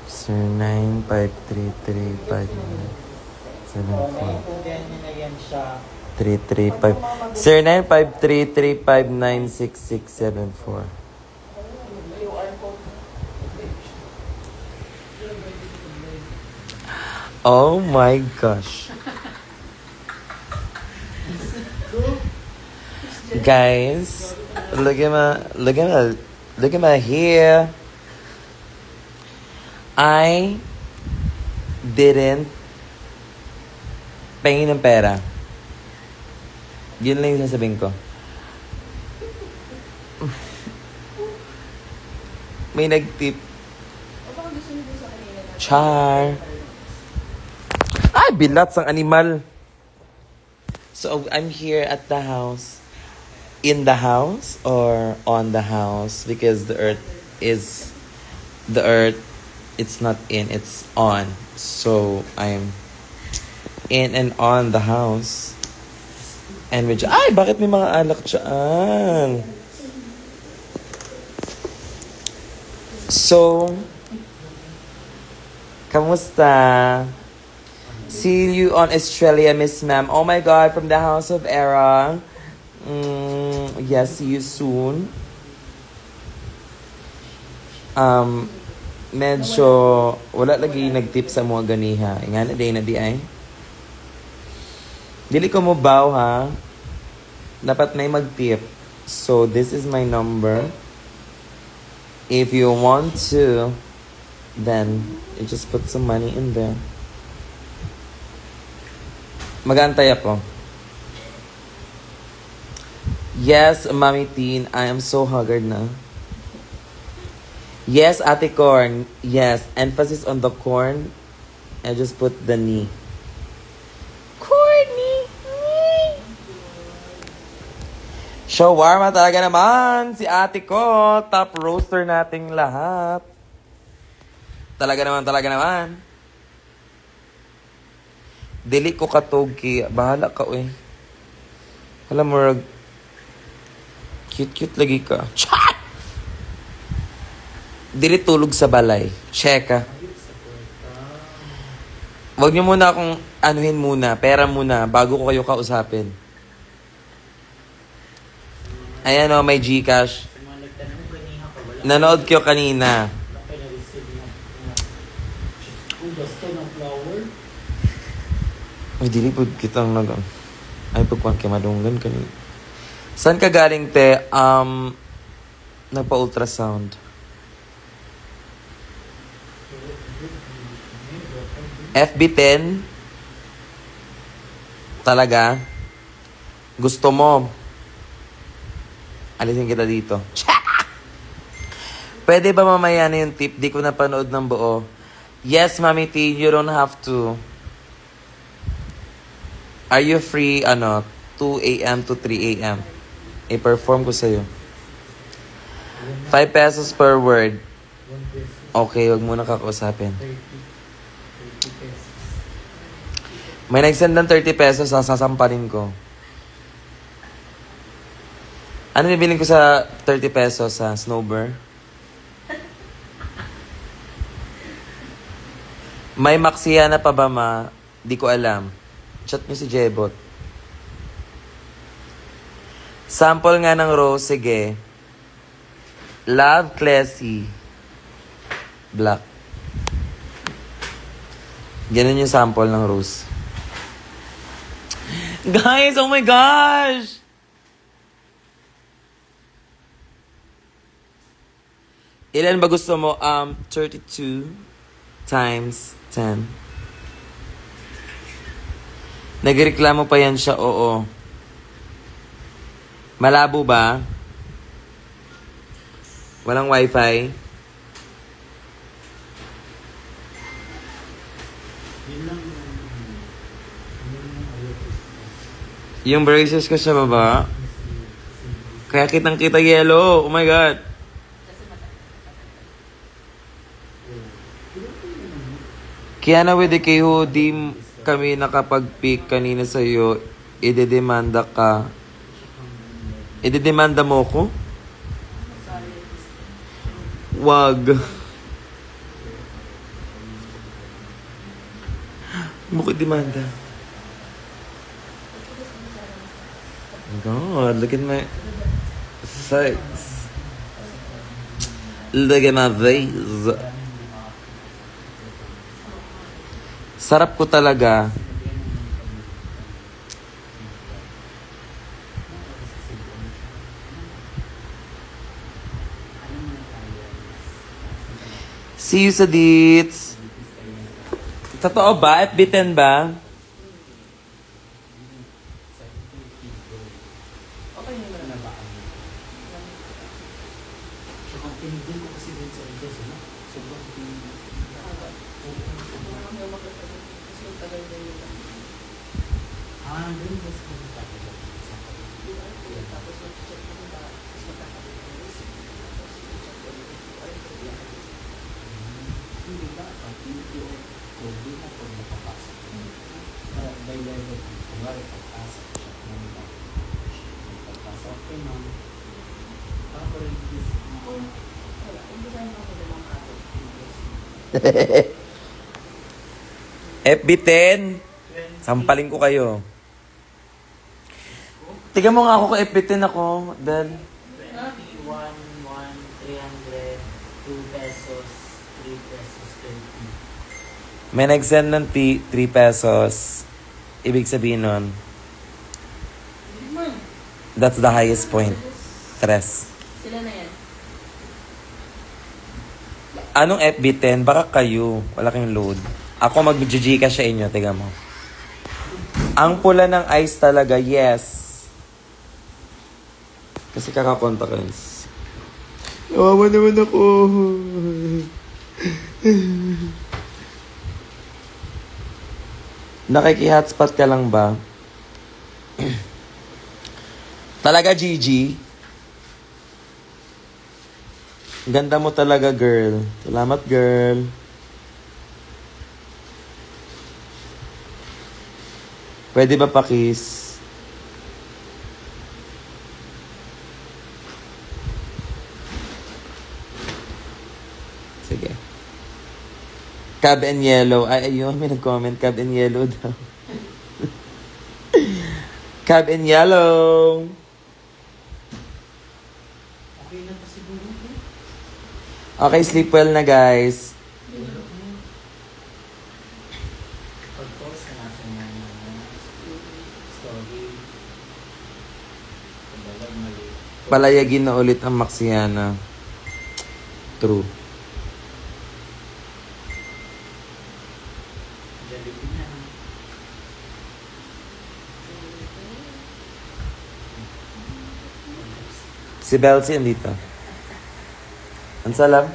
Sir 9533574. Kung ganyan na yan siya. 335. Sir 95335966674. Oh my gosh. Guys, look at my hair. I didn't pay ng pera. Yun lang yung sasabihin ko. May nag-tip. Char. Ay, bilat sang animal. So, I'm here at the house. In the house or on the house? Because the earth, it's not in, it's on. So, I'm in and on the house. And medyo, ay, bakit may mga alak dyan? So, kamusta? See you on Australia, Miss Ma'am. Oh my God, from the House of Era. Yes, see you soon. Medyo, wala lagi nag-tip sa mga ganiha. Nga na day na di ay. Dili ko mo baw ha. Dapat may mag-tip. So, this is my number. If you want to, then you just put some money in there. Mag-aantay ako. Yes, Mami Teen, I am so haggard na. Yes, Ate Corn. Yes, emphasis on the corn. I just put the knee. Corny. Shawarma talaga naman. Si ate ko. Top roaster nating lahat. Talaga naman. Dili ko katog ki. Bahala ka, uy. Alam mo, cute lagi ka. Chat! Dili tulog sa balay. Cheka. Wag niyo muna akong anuhin muna. Pera muna. Bago ko kayo kausapin. Ayan o, may Gcash. Nanood kayo kanina. Ay, dili po kitang ay, pagkuhan kay madunggan kanina. Saan ka galing, te? Nagpa-ultrasound. FB10? Talaga? Gusto mo? Alisin kita dito. Pwede ba mamaya na yung tip? Di ko napanood ng buo. Yes, Mami T, you don't have to. Are you free, 2 a.m. to 3 a.m.? I-perform ko sa'yo. 5 pesos per word. Okay, wag muna kakausapin. May nag-send ng 30 pesos, sasampanin ko. Ano bibiling ko sa 30 pesos sa Snowbird? May Maxiana pa ba, ma? Di ko alam. Chat niyo si Jebot. Sample nga ng rose, sige. Love Classy. Black. Ganun yung sample ng rose. Guys, oh my gosh! Ilan ba gusto mo? 32 times 10. Nagreklamo pa yan siya, oo. Malabo ba? Walang wifi? Yung braces ko sa baba. Kaya kitang-kita yellow. Oh my God. Kaya na with kayo, di kami nakapag-pick kanina sa'yo, idedemanda ka. Idedemanda mo ko? Wag. Mukha demanda. God, look at my face. Look at my face. Sarap ko talaga. See you sa Deets. Totoo ba? FB10 ba? FB10. Sampalin ko kayo. Tiga mo nga ako kay FB10 ako, Bel. 300, 2 pesos, 3 pesos, 30. May nag-send ng 3 pesos. Ibig sabihin nun, that's the highest point. 3. Sila na yan. Anong FB10? Baka kayo. Wala kayong load. Ako mag-GG ka sa inyo. Tiga mo. Ang pula ng ice talaga, yes. Kasi kaka-contacts. Nawawa naman ako. Nakiki-hotspot ka lang ba? Talaga, Gigi? Ganda mo talaga, girl. Salamat, girl. Pwede ba pa-kiss? Sige. Cab and yellow. Ay, ayun. May nag-comment. Cab and yellow daw. Cab and yellow. Okay na pa siguro. Okay, sleep well na, guys. Pag-post na nasa mga story. Kumbalag mali. Palayagin na ulit ang Maxiana. True. Jollibee na. Si Belsi andito. Ang salam.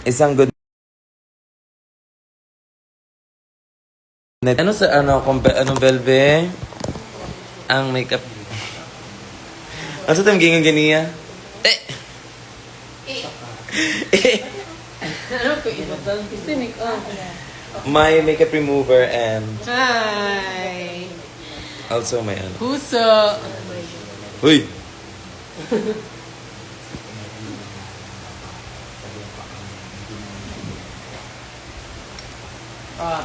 Isang good. Ano sa ano Belbe? Ang makeup. Ano sa taming gingang ganiya? Ano ko iba ba? Gusto ni ko. My makeup remover and Hi! also my ano. Puso! Uy! Ah.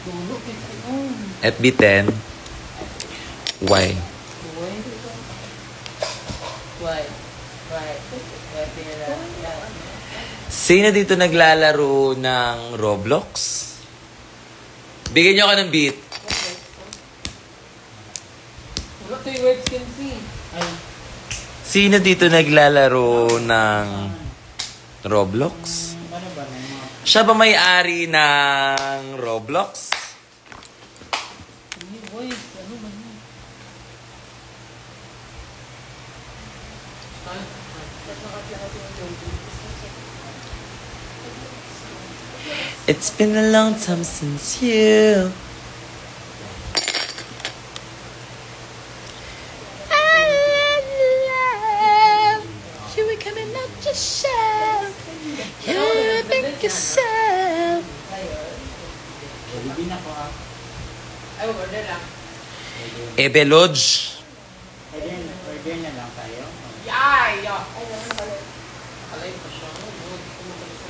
Dulo kita. FB10. Why? Why? Why? Why pinala? Sino dito naglalaro ng Roblox? Bigyan niyo ako ng beat. What 3 words can see? Ay, Sino dito naglalaro ng Roblox? ano ba na yung mga Siya ba may-ari ng Roblox? Voice, ano ba yun? It's been a long time since you. You were coming out your shell. You were think yourself. Jollibee na po ah. Ay, order lang. Ebe Lodge. And then, order Order na lang tayo. Yay! Ay, naman pala. Alay pa siya. Huwag ko magkalit.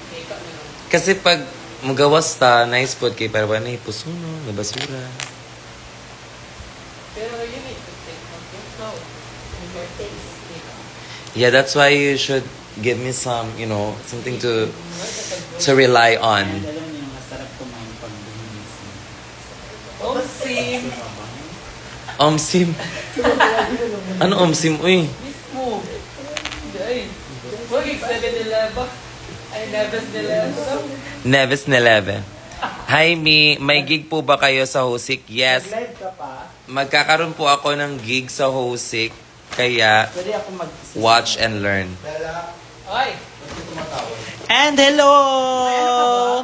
Teka na lang. Kasi pag magawas ta, nice food kay para ba na ipusuno, na basura. Pero yun eh. Take one thing. No. Yeah, that's why you should give me some, something to rely And on. alam niyo, masarap kumain pag buminis. Omsim! Omsim. Ano omsim? Uy. Mismo! Ay! Huwag 7-Eleven. Ay, Neves Eleven. Neves Neleve. Hi, may gig po ba kayo sa Hosik? Yes. Live ka pa, Magkakaroon po ako ng gig sa Hosik. Kaya, pwede ako mag... watch and learn. Ay! And hello!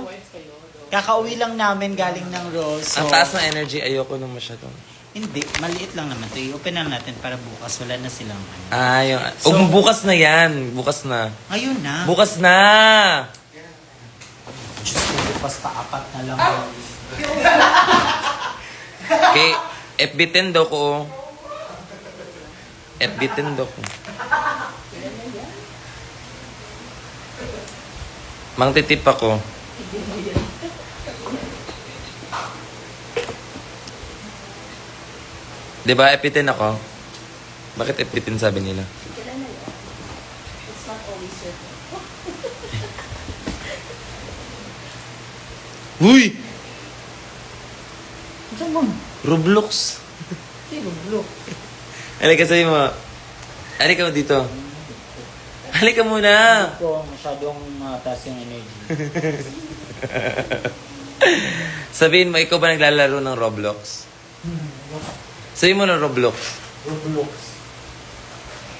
Wives kayo. Kakauwi lang namin galing ng Rose. Ang taas ng energy, ayoko nung masyadong. Hindi, maliit lang naman to. I-open na natin para bukas. Wala na silang ano. Yung... So- bukas na yan. Bukas na. Ngayon na. Bukas na! Diyos ko, bukas pa 4 na lang. Okay, FB10 daw ko. FB10 daw ko. Mang titip ako. Diba, FB10 ako? Bakit FB10 sabi nila? It's not always your Uy! Diyan mo. Roblox. Sino, blue? Halika sa'yo mo. Halika mo dito. Halika muna. Hindi ko masyadong taas yung energy. Sabihin mo, ikaw ba naglalaro ng Roblox? Sabihin mo ng Roblox. Roblox.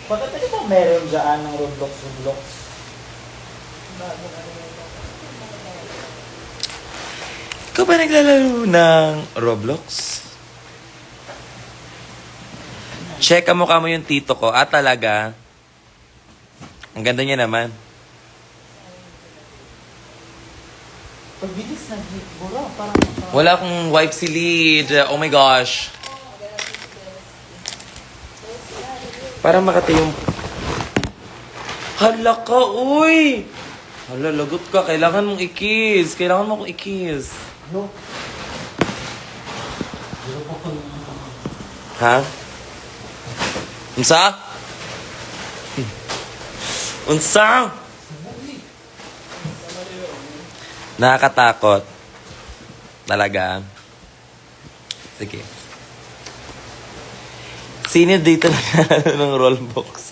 Bakit ano ba meron dyan ng Roblox? Ikaw ba naglalaro ng Roblox? Check ang mukha mo yung tito ko. Talaga. Ang ganda niya naman. Pagbilis na bura, parang... Wala akong wipe si lead. Oh my gosh. Para makati yung... Hala ka, uy! Hala, lagot ka. Kailangan mong i-kiss. Kailangan mo akong i-kiss. Ano? Ha? Unsa? Unsa? Nakakatakot. Talaga. Sige. Sino dito ng rollbox?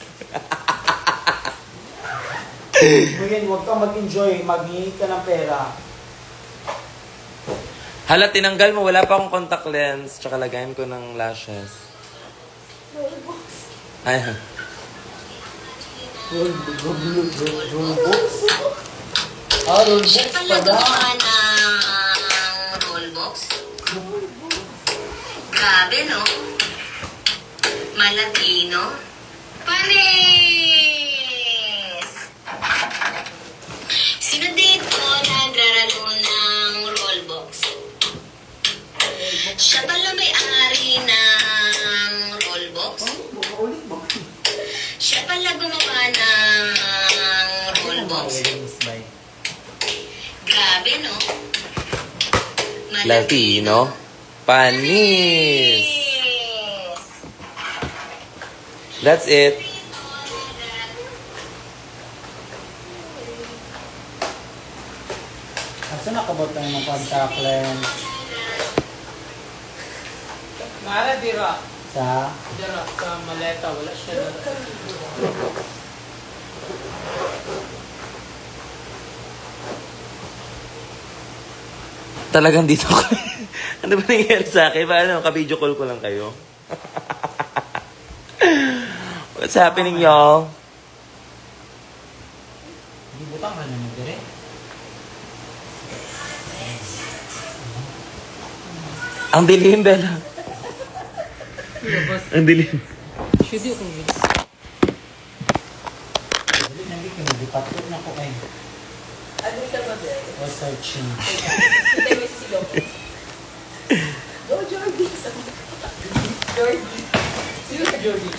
Ngayon, huwag kang mag-enjoy. Maghingi ka ng pera. Hala, tinanggal mo. Wala pa akong contact lens. Tsaka lagayin ko ng lashes. Ay, Siya pala gumawa ng rollbox. Grabe, no? Malatino. Panis! Sino dito nagraralo ng rollbox? Siya pala may-ari ng rollbox? Siya pala gumawa ng rollbox. Grabe, no? Latino. Panis. That's it. Asa nakabot tayo ng contact lens? Mara, dira. Sa... Dira, sa maleta. Wala siya na sa Talagang dito ko. Ano ba nangyayari sa akin? Paano? Ka-video call ko lang kayo. What's happening, y'all? Hindi butang ka na nagdire. Ang dilim, Bella. Ang dilim. Should you convince? Dali, nandito ka. Nagpatid na ko eh. Ano ka ba, Bel? O searching. Kita mo si Lopez. Go, Jordi! Jordi! Sino ka Jordy.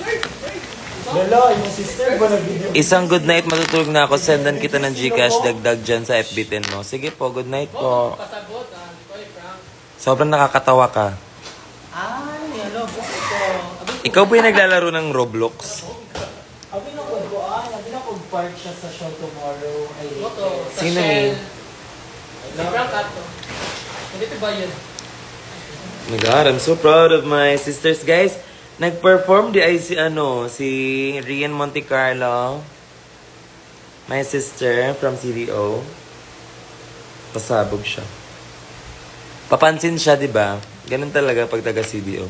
Lolo, yung sister ko nag-video. Isang good night, matutulog na ako. Sendan kita ng Gcash, dagdag dyan sa FB10 mo. Sige po, good night po. Pasabot, Di ko Frank. Sobrang nakakatawa ka. Ay, hello, book ito. Ikaw ba yung naglalaro ng Roblox? Abi na ko buan, abi na ko park siya sa show tomorrow. Ay, Boto, sa Sino Shell. eh? Si Frank ato. Dito ba yun? Oh my God, I'm so proud of my sisters, guys. Nag-perform di ay si Rian Monte Carlo. My sister from CDO. Pasabog siya. Papansin siya, di ba? Ganun talaga pag taga CDO.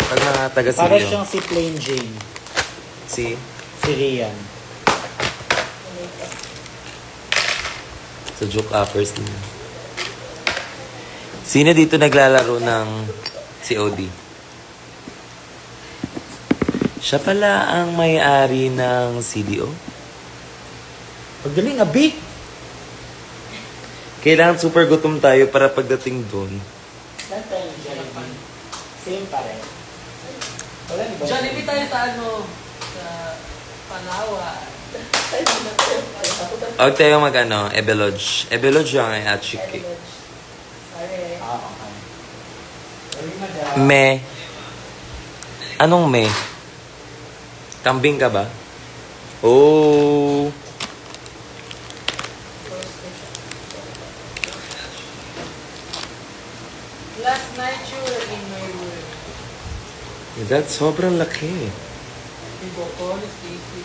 Pag mga taga para CDO. siyang si Plain Jane. Si Si Rian. sa joke uppers din. Sino dito naglalaro ng COD? Siya pala ang may-ari ng CDO. Pagaling, abi. Kailangan super gutom tayo para pagdating doon. Saan tayo yung Jollibee? Same pa rin. Wala ni ba? Jollibee tayo sa sa Palawan. Huwag tayo Ebe Lodge. Ebe Lodge yung ay Achiki. Sorry. Ah, okay. Sorry, madam. Me. Anong me? Kambing ka ba? Oh. Last night you were in my room. That's sobrang laki. People call is easy.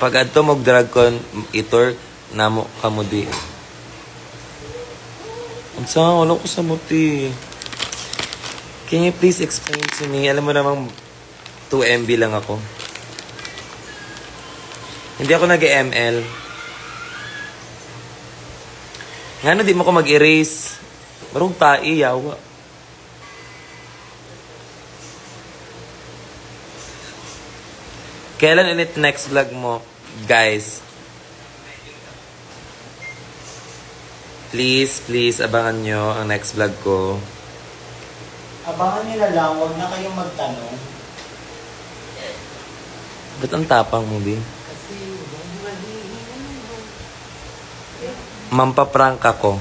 Pag adto mag-drag kon, itor namo kamudi. Ang saan, wala ko sa muti. Can you please explain to me? Alam mo namang 2 MB lang ako. Hindi ako nag-ML. Ngano di mo ko mag-erase? Marong tai, yawa. Kailan ulit next vlog mo, guys? Please, abangan nyo ang next vlog ko. Abangan nyo na lang, huwag na kayong magtanong. Ba't ang tapang mo, Bi? Kasi Mampaprank ako.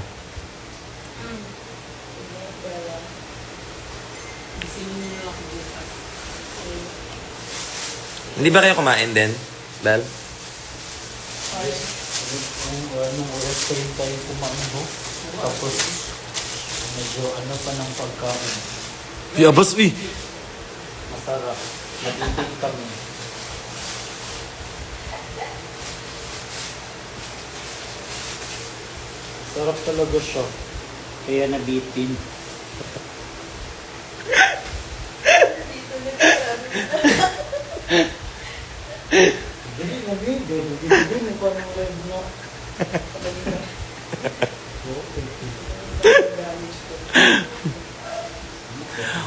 gisingin niyo ako bukas. Hindi ba kayo kumain din, Bel? Anong oras tayo kumain ho? Tapos, medyo ano pa ng pagkain. Yabas, uy! Masarap. Nag-eating kami. Sarap talaga siya. Kaya nabitin. Dili na video. Dili mo pa ng live na.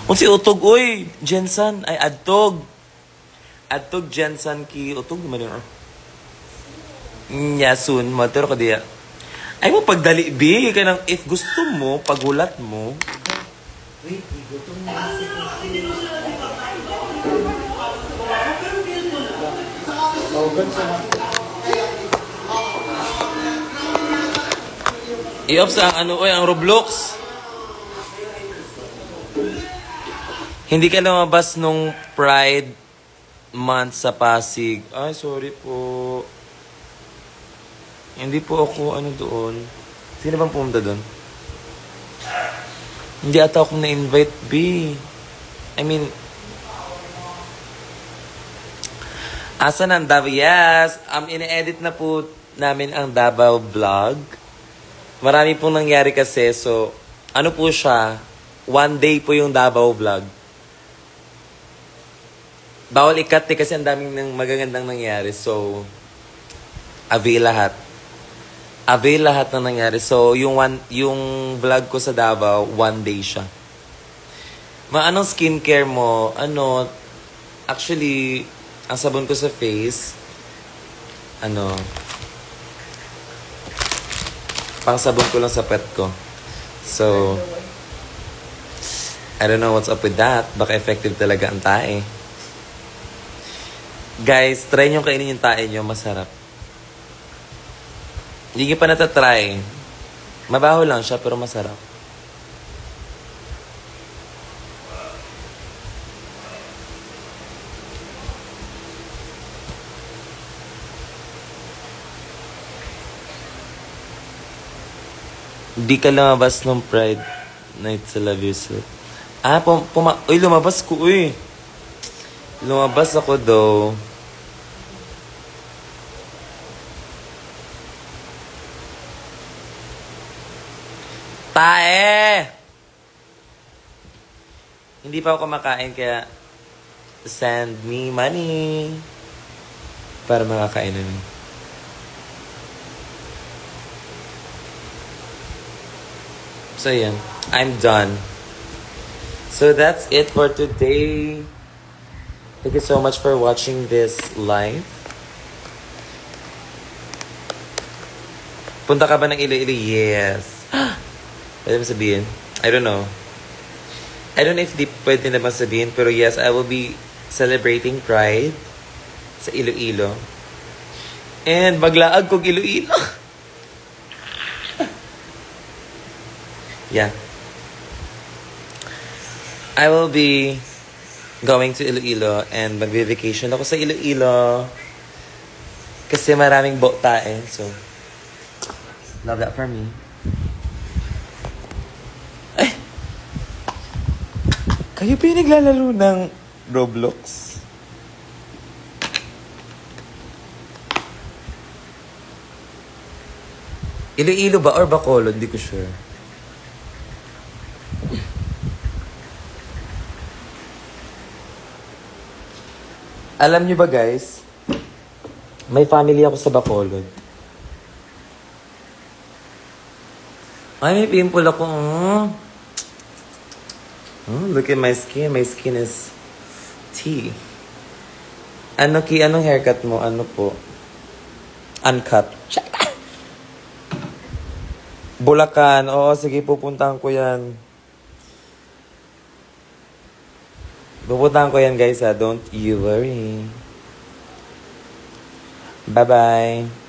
Kung si Utog, uy! Jensen, ay Adtog. Adtog, Jensen, ki Utog, naman yun. Soon, motor ko diya. Ay mo pagdali, Bi. Kanang if gusto mo, pagulat mo. Wait, gutom na si Tawgan sa mga. I-off sa ang ang Roblox. Hindi ka lumabas nung Pride month sa Pasig. Ay, sorry po. Hindi po ako doon. Sino bang pumunta doon? Hindi ata ako na-invite, B. I mean, asan ang Davao? Yes, ine-edit na po namin ang Davao vlog. Marami pong nangyari kasi, so, ano po siya, 1 day po yung Davao vlog. Bawal i-cut kasi ang daming magagandang nangyari, so, avail lahat. Avail lahat na nangyari. So, yung vlog ko sa Davao, 1 day siya. Anong skincare mo? Actually, ang sabon ko sa face, Pang sabon ko lang sa pet ko. So, I don't know what's up with that. Baka effective talaga ang tae. Guys, try nyo kainin yung tae nyo. Masarap. Hindi nyo pa natatry. Mabaho lang siya pero masarap. Di ka lumabas ng Pride Night sa Love You Suit. Ah, uy, lumabas ko, uy. Lumabas ako, though. Tae! Hindi pa ako kumakain, kaya send me money. Para makakain na. So, yan. I'm done. So, that's it for today. Thank you so much for watching this live. Punta ka ba ng Iloilo? Yes. Pwede mo sabihin? I don't know. I don't know if di pwede naman sabihin, pero yes, I will be celebrating Pride sa Iloilo. And maglaag kong Iloilo. Yeah. I will be going to Iloilo and magbe-vacation ako sa Iloilo. Kasi maraming botae, so love that for me. Ay! Kayo pa yung naglalaro ng Roblox? Iloilo ba or Bacolod? Hindi ko sure. Alam nyo ba guys, may family ako sa Bacolod. Ay, may pimple ako. Oh, look at my skin. My skin is tea. Anong haircut mo? Ano po? Uncut. Bulacan. Oo, sige, pupuntahan ko yan. Pupuntahan ko yan, guys, ha. Don't you worry. Bye-bye.